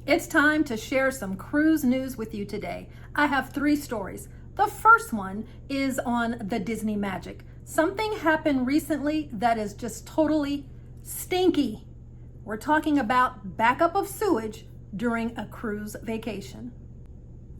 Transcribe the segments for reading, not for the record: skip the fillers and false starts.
It's time to share some cruise news with you today. I have 3 stories. The first one is on the Disney Magic. Something happened recently that is just totally stinky. We're talking about backup of sewage during a cruise vacation.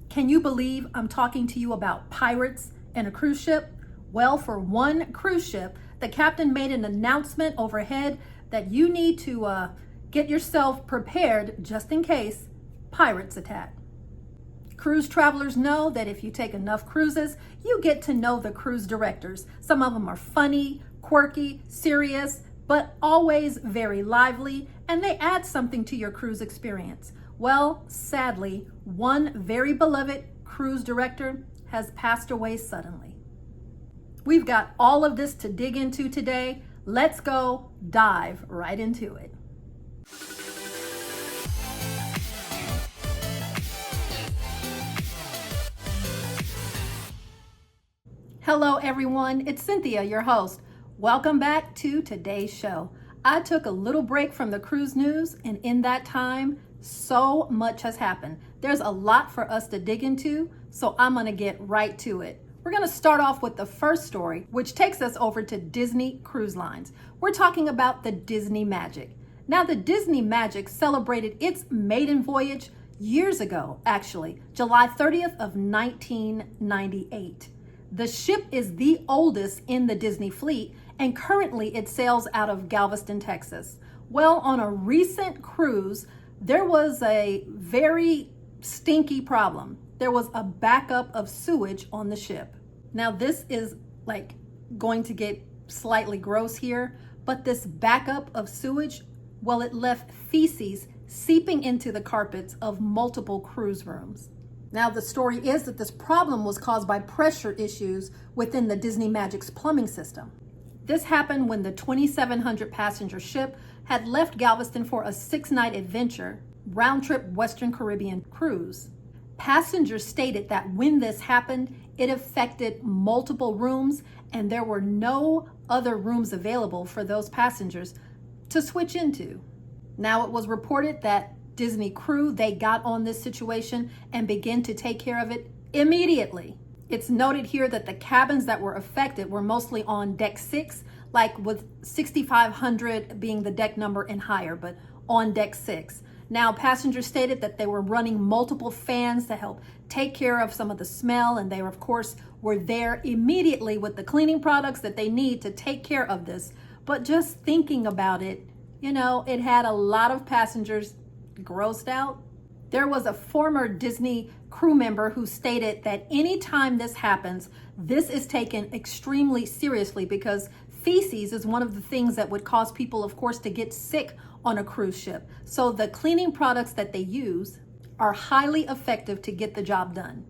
Can you believe I'm talking to you about pirates and a cruise ship? Well, for one cruise ship, the captain made an announcement overhead that you need to get yourself prepared just in case pirates attack. Cruise travelers know that if you take enough cruises, you get to know the cruise directors. Some of them are funny, quirky, serious, but always very lively, and they add something to your cruise experience. Well, sadly, one very beloved cruise director has passed away suddenly. We've got all of this to dig into today. Let's go dive right into it. Hello everyone, it's Cynthia, your host. Welcome back to today's show. I took a little break from the cruise news, and in that time, so much has happened. There's a lot for us to dig into, so I'm gonna get right to it. We're gonna start off with the first story, which takes us over to Disney Cruise Lines. We're talking about the Disney Magic. Now, the Disney Magic celebrated its maiden voyage years ago, actually, July 30th of 1998. The ship is the oldest in the Disney fleet, and currently it sails out of Galveston, Texas. Well, on a recent cruise, there was a very stinky problem. There was a backup of sewage on the ship. Now, this is like going to get slightly gross here, but this backup of sewage, well, it left feces seeping into the carpets of multiple cruise rooms. Now, the story is that this problem was caused by pressure issues within the Disney Magic's plumbing system. This happened when the 2,700 passenger ship had left Galveston for a 6-night adventure, round-trip Western Caribbean cruise. Passengers stated that when this happened, it affected multiple rooms and there were no other rooms available for those passengers to switch into. Now, it was reported that Disney crew, they got on this situation and began to take care of it immediately. It's noted here that the cabins that were affected were mostly on deck 6, like with 6,500 being the deck number and higher, but on deck 6. Now, passengers stated that they were running multiple fans to help take care of some of the smell, and they, of course, were there immediately with the cleaning products that they need to take care of this. But just thinking about it, you know, it had a lot of passengers grossed out. There was a former Disney crew member who stated that anytime this happens, this is taken extremely seriously because feces is one of the things that would cause people, of course, to get sick on a cruise ship. So the cleaning products that they use are highly effective to get the job done.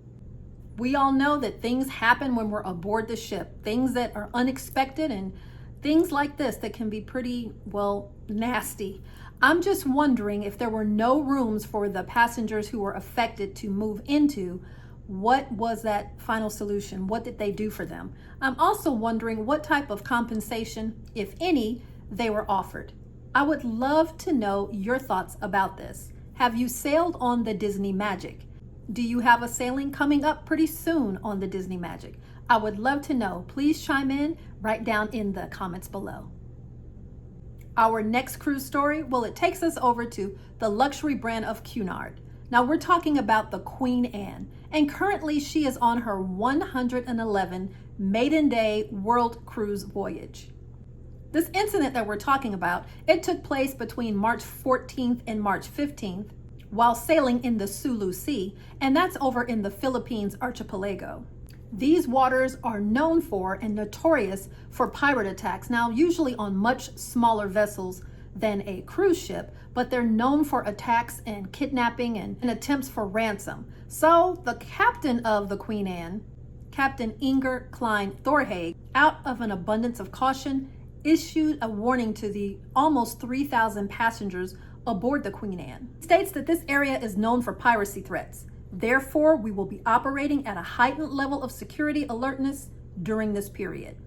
We all know that things happen when we're aboard the ship, things that are unexpected and things like this that can be pretty, well, nasty. I'm just wondering if there were no rooms for the passengers who were affected to move into, what was that final solution? What did they do for them? I'm also wondering what type of compensation, if any, they were offered. I would love to know your thoughts about this. Have you sailed on the Disney Magic? Do you have a sailing coming up pretty soon on the Disney Magic? I would love to know. Please chime in right down in the comments below. Our next cruise story, well, it takes us over to the luxury brand of Cunard. Now, we're talking about the Queen Anne, and currently she is on her 111 maiden day world cruise voyage. This incident that we're talking about, it took place between March 14th and March 15th while sailing in the Sulu Sea, and that's over in the Philippines archipelago. These waters are known for and notorious for pirate attacks, now usually on much smaller vessels than a cruise ship, but they're known for attacks and kidnapping and attempts for ransom. So the captain of the Queen Anne, Captain Inger Klein Thorhage, out of an abundance of caution, issued a warning to the almost 3,000 passengers aboard the Queen Anne. It states that this area is known for piracy threats. Therefore, we will be operating at a heightened level of security alertness during this period.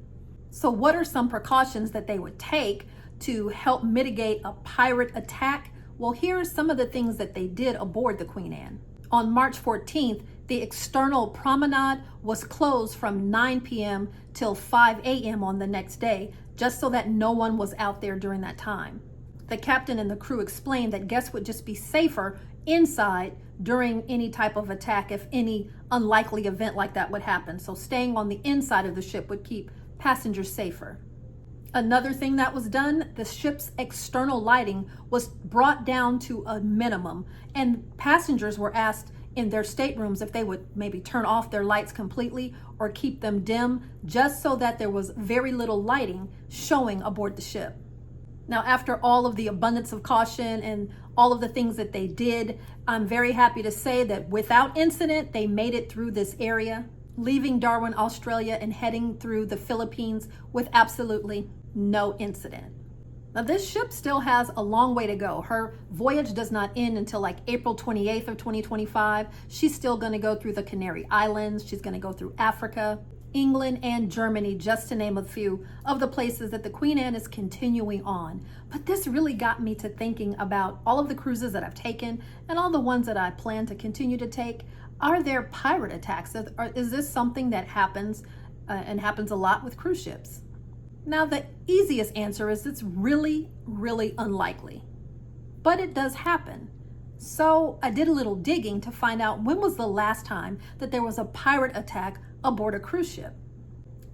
So what are some precautions that they would take to help mitigate a pirate attack? Well, here are some of the things that they did aboard the Queen Anne. On March 14th, the external promenade was closed from 9 p.m. till 5 a.m. on the next day, just so that no one was out there during that time. The captain and the crew explained that guests would just be safer inside during any type of attack if any unlikely event like that would happen. So staying on the inside of the ship would keep passengers safer. Another thing that was done, the ship's external lighting was brought down to a minimum, and passengers were asked in their staterooms if they would maybe turn off their lights completely or keep them dim, just so that there was very little lighting showing aboard the ship. Now, after all of the abundance of caution and all of the things that they did, I'm very happy to say that without incident, they made it through this area, leaving Darwin, Australia, and heading through the Philippines with absolutely no incident. Now, this ship still has a long way to go. Her voyage does not end until like April 28th of 2025. She's still going to go through the Canary Islands. She's going to go through Africa, England, and Germany, just to name a few of the places that the Queen Anne is continuing on. But this really got me to thinking about all of the cruises that I've taken and all the ones that I plan to continue to take. Are there pirate attacks? Is this something that happens and happens a lot with cruise ships? Now, the easiest answer is it's really, really unlikely, but it does happen. So I did a little digging to find out when was the last time that there was a pirate attack aboard a cruise ship.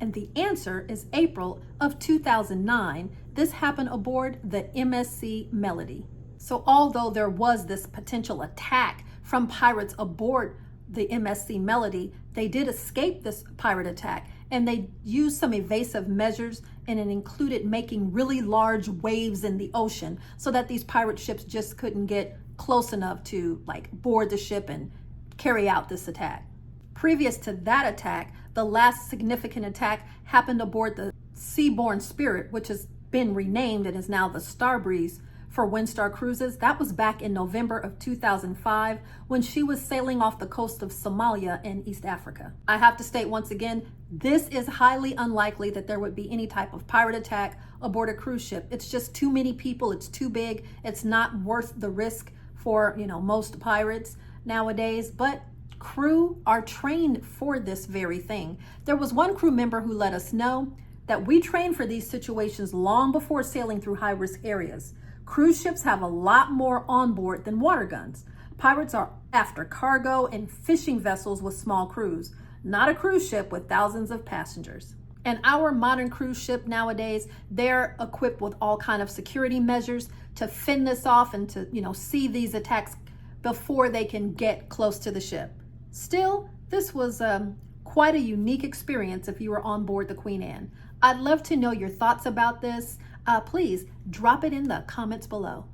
And the answer is April of 2009. This happened aboard the MSC Melody. So although there was this potential attack from pirates aboard the MSC Melody, they did escape this pirate attack, and they used some evasive measures, and it included making really large waves in the ocean so that these pirate ships just couldn't get close enough to like board the ship and carry out this attack. Previous to that attack, the last significant attack happened aboard the Seaborne Spirit, which has been renamed and is now the Starbreeze for Windstar Cruises. That was back in November of 2005 when she was sailing off the coast of Somalia in East Africa. I have to state once again, this is highly unlikely that there would be any type of pirate attack aboard a cruise ship. It's just too many people, it's too big, it's not worth the risk for, most pirates nowadays, but crew are trained for this very thing. There was one crew member who let us know that we train for these situations long before sailing through high-risk areas. Cruise ships have a lot more on board than water guns. Pirates are after cargo and fishing vessels with small crews, not a cruise ship with thousands of passengers. And our modern cruise ship nowadays, they're equipped with all kind of security measures to fend this off and to, see these attacks before they can get close to the ship. Still, this was quite a unique experience if you were on board the Queen Anne. I'd love to know your thoughts about this. Please drop it in the comments below.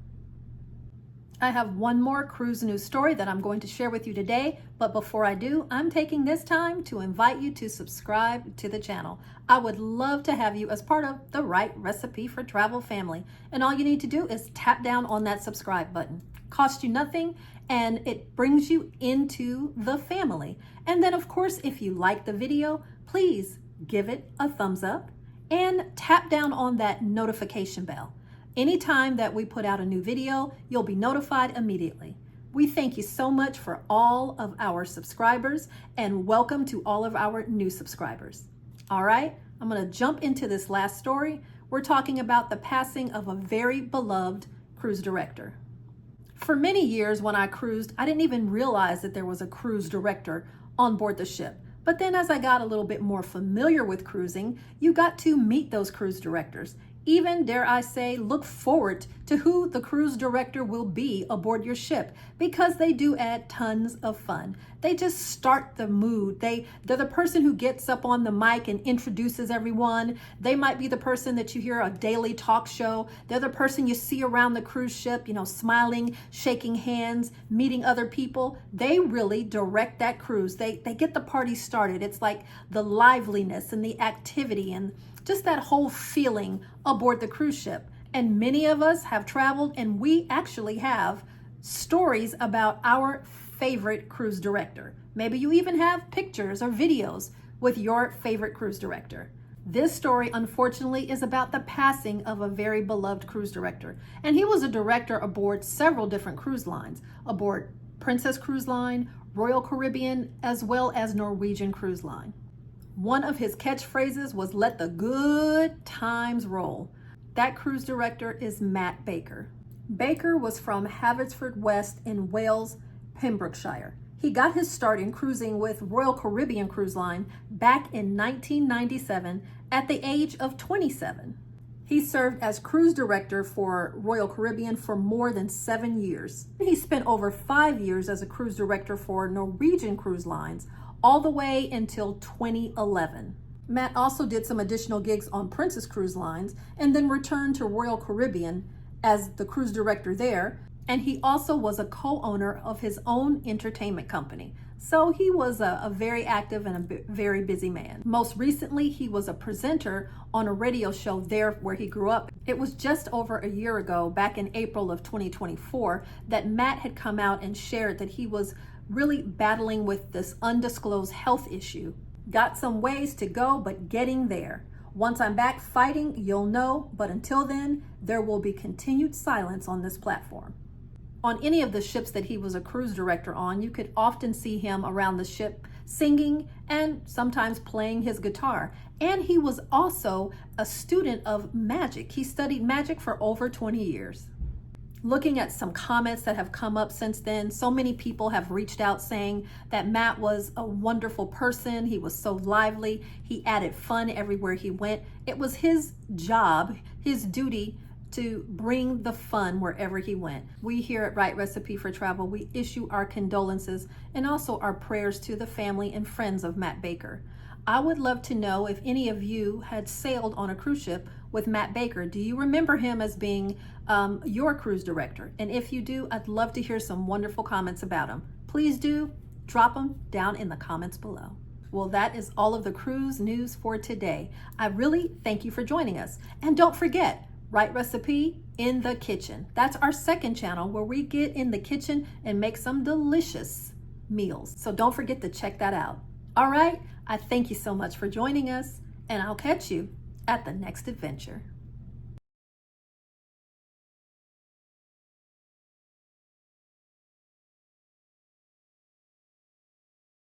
I have one more cruise news story that I'm going to share with you today, but before I do, I'm taking this time to invite you to subscribe to the channel. I would love to have you as part of the Right Recipe for Travel family, and all you need to do is tap down on that subscribe button. Costs you nothing, and it brings you into the family. And then, of course, if you like the video, please give it a thumbs up and tap down on that notification bell. Anytime that we put out a new video, you'll be notified immediately. We thank you so much for all of our subscribers, and welcome to all of our new subscribers. All right, I'm going to jump into this last story. We're talking about the passing of a very beloved cruise director. For many years when I cruised, I didn't even realize that there was a cruise director on board the ship. But then as I got a little bit more familiar with cruising, you got to meet those cruise directors. Even, dare I say, look forward to who the cruise director will be aboard your ship, because they do add tons of fun. They just start the mood. They're the person who gets up on the mic and introduces everyone. They might be the person that you hear a daily talk show. They're the person you see around the cruise ship, smiling, shaking hands, meeting other people. They really direct that cruise. They get the party started. It's like the liveliness and the activity and just that whole feeling aboard the cruise ship. And many of us have traveled, and we actually have stories about our favorite cruise director. Maybe you even have pictures or videos with your favorite cruise director. This story, unfortunately, is about the passing of a very beloved cruise director. And he was a director aboard several different cruise lines, aboard Princess Cruise Line, Royal Caribbean, as well as Norwegian Cruise Line. One of his catchphrases was, "Let the good times roll." That cruise director is Matt Baker. Baker was from Haverford West in Wales, Pembrokeshire. He got his start in cruising with Royal Caribbean Cruise Line back in 1997 at the age of 27. He served as cruise director for Royal Caribbean for more than 7 years. He spent over 5 years as a cruise director for Norwegian Cruise Lines, all the way until 2011. Matt also did some additional gigs on Princess Cruise Lines and then returned to Royal Caribbean as the cruise director there. And he also was a co-owner of his own entertainment company. So he was a very active and a very busy man. Most recently, he was a presenter on a radio show there where he grew up. It was just over a year ago, back in April of 2024, that Matt had come out and shared that he was really battling with this undisclosed health issue. Got some ways to go, but getting there. Once I'm back fighting, you'll know, but until then, there will be continued silence on this platform. On any of the ships that he was a cruise director on, you could often see him around the ship singing and sometimes playing his guitar. And he was also a student of magic. He studied magic for over 20 years. Looking at some comments that have come up since then, so many people have reached out saying that Matt was a wonderful person. He was so lively. He added fun everywhere he went. It was his job, his duty to bring the fun wherever he went. We here at Right Recipe for Travel, we issue our condolences and also our prayers to the family and friends of Matt Baker. I would love to know if any of you had sailed on a cruise ship with Matt Baker. Do you remember him as being your cruise director? And if you do, I'd love to hear some wonderful comments about him. Please do drop them down in the comments below. Well, that is all of the cruise news for today. I really thank you for joining us. And don't forget, Right Recipe in the Kitchen. That's our second channel where we get in the kitchen and make some delicious meals. So don't forget to check that out. All right, I thank you so much for joining us, and I'll catch you at the next adventure.